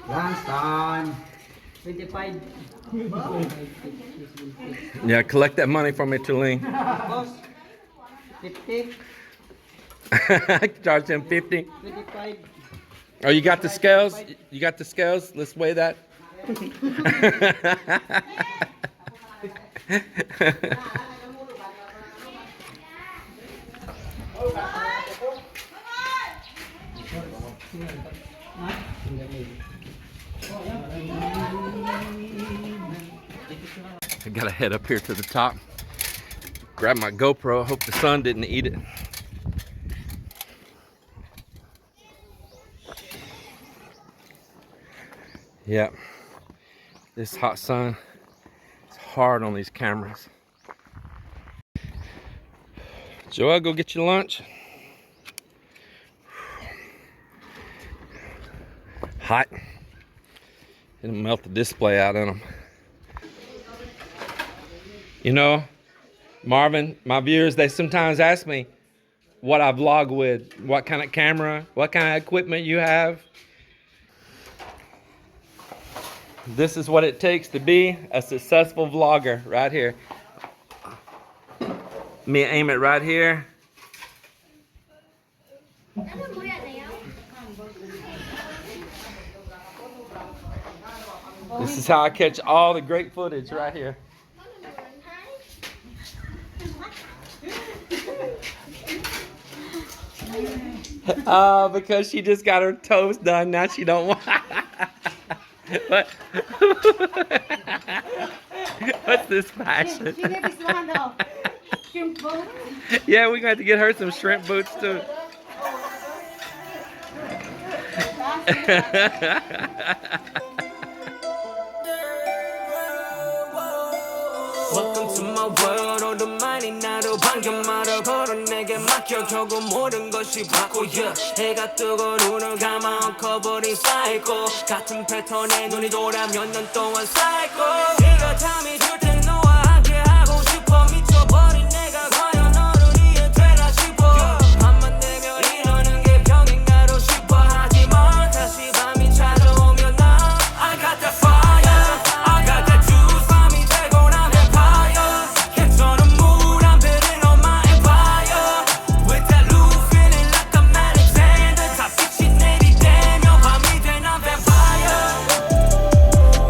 Last time. 25. Yeah, collect that money from me, Tulane. 50. Charge him 50. 25. Oh, you got the scales? You got the scales? Let's weigh that. I gotta head up here to the top. Grab my GoPro. Hope the sun didn't eat it. Yeah, this hot sun is hard on these cameras. Joel, go get your lunch. Hot. It'll melt the display out in them. You know, Marvin, my viewers, they sometimes ask me what I vlog with, what kind of camera, what kind of equipment you have. This is what it takes to be a successful vlogger right here. Me aim it right here. This is how I catch all the great footage right here. Oh, because she just got her toast done, now she don't want. What? What's this fashion? Yeah, we're going to have to get her some shrimp boots too. Welcome to my world. 오랜만이 나도 반겨말아 걸어 내게 맡겨 결국 모든 것이 바꿔야 해가 뜨고 눈을 감아 엉켜버린 사이코 같은 패턴에 눈이 돌아 몇 년 동안 쌓이고 네가 잠이 들 때 너와 함께 하고 싶어 미쳐버린 내가 과연 너를 이해되나 싶어 밤만 되면 이러는 게 병행나도 싶어 하지만 다시 밤이 찾아오면 나 I got that fire I got that juice 밤이 되고 난 vampire 괜찮은 mood I'm building on my empire with that loop feeling like I'm Alexander 다 빛이 내리대며 밤이 돼 난 vampire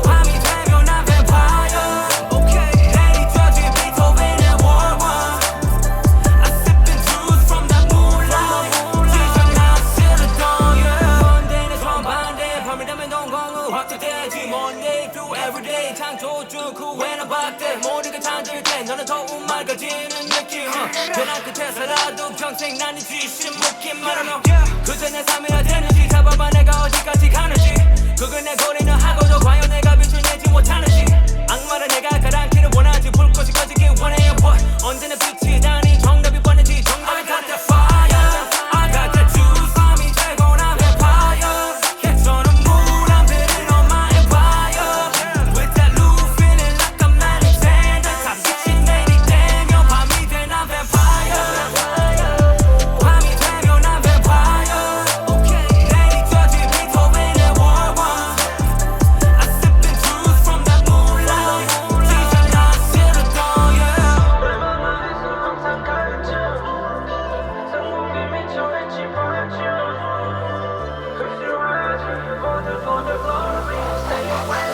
밤이 되면 난 vampire okay 내리쳐진 베토벤의 War One I sipping juice from that moonlight 지금 나 쓰러져 yeah 번데는 전반대 밤이 되면 동공은 확대되지 Monday through everyday 창조 중 그 후에는 박대 모두가 잠들 때 너는 더욱 맑아지는 느낌 변한 끝에 살아도 평생 나는 쥐심 묶인 말하며 그저 내 삶이라 되는지 잡아봐 내가 어디까지 가는지 그걸 내 고리는 하고도 과연 내가 빛을 내지 못하는지 악마를 내가 가라앉기를 원하지 불꽃이 꺼지길 원해요 But 언제나 빛이 나니 정답이 뻔했지 정답이 I got that fire I got that juice 밤이 되고 난 vampire 괜찮은 mood I'm building on my empire with that loop feeling like I'm Alexander 다 빛이 내리대며 밤이 돼 난 vampire 밤이 되면 난 vampire okay 내리쳐진 베토벤의 War One I sipping juice from that moonlight 지금 나 쓰러져 yeah 항상 갈증 성공에 미쳐 외치 버렸죠 For the glory stay away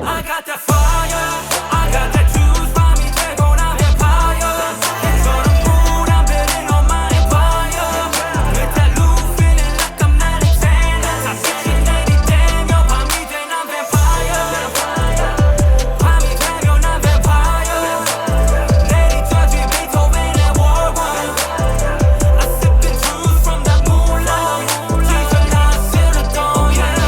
I got that fire I got that juice 밤이 되고 난 vampire 괜찮은 mood I'm building on my empire with that loop feeling like I'm Alexander 다 빛이 내리대며 밤이 돼 난 vampire 밤이 되면 난 vampire 내리쳐진 베토벤의 War One I sipping juice from that moonlight 지금 나 쓰러져 yeah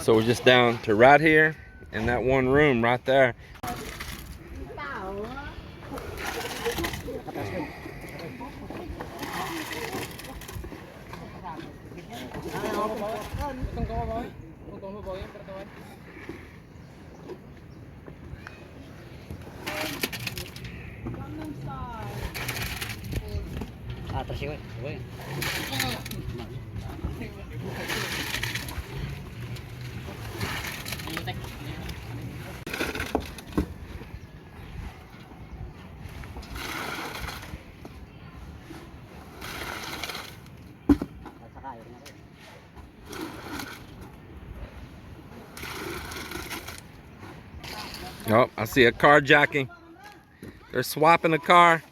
So we're just down to right here in that one room right there. Oh, I see a carjacking. They're swapping a car.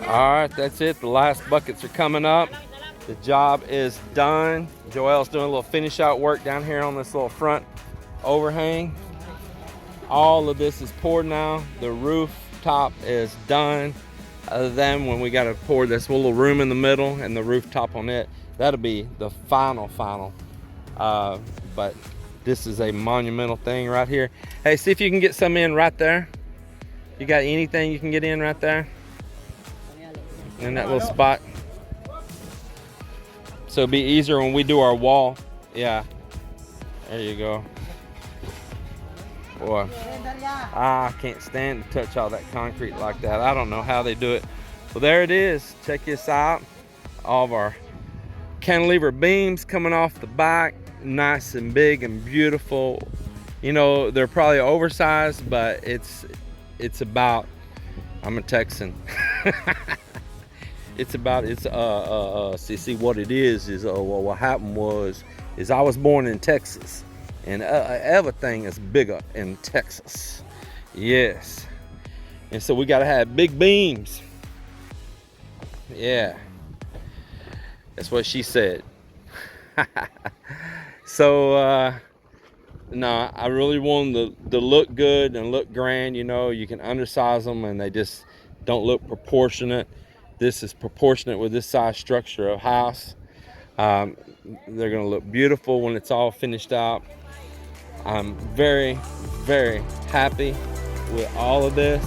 All right, that's it. The last buckets are coming up. The job is done. Joelle's doing a little finish out work down here on this little front overhang. All of this is poured now. The roof top is done. Other than when we got to pour this little room in the middle and the rooftop on it, that'll be the final. But this is a monumental thing right here. Hey, see if you can get some in right there. You got anything you can get in right there? In that little spot. So it'll be easier when we do our wall. Yeah. There you go. Boy, I can't stand to touch all that concrete like that. I don't know how they do it. Well, there it is. Check this out. All of our cantilever beams coming off the back. Nice and big and beautiful. You know, they're probably oversized, but it's about, I'm a Texan. See what it is well, what happened was I was born in Texas, and everything is bigger in Texas. Yes. And so we got to have big beams. Yeah. That's what she said. So no, I really want them to look good and look grand. You know, you can undersize them and they just don't look proportionate. This is proportionate with this size structure of house. They're gonna look beautiful when it's all finished out. I'm very, very happy with all of this.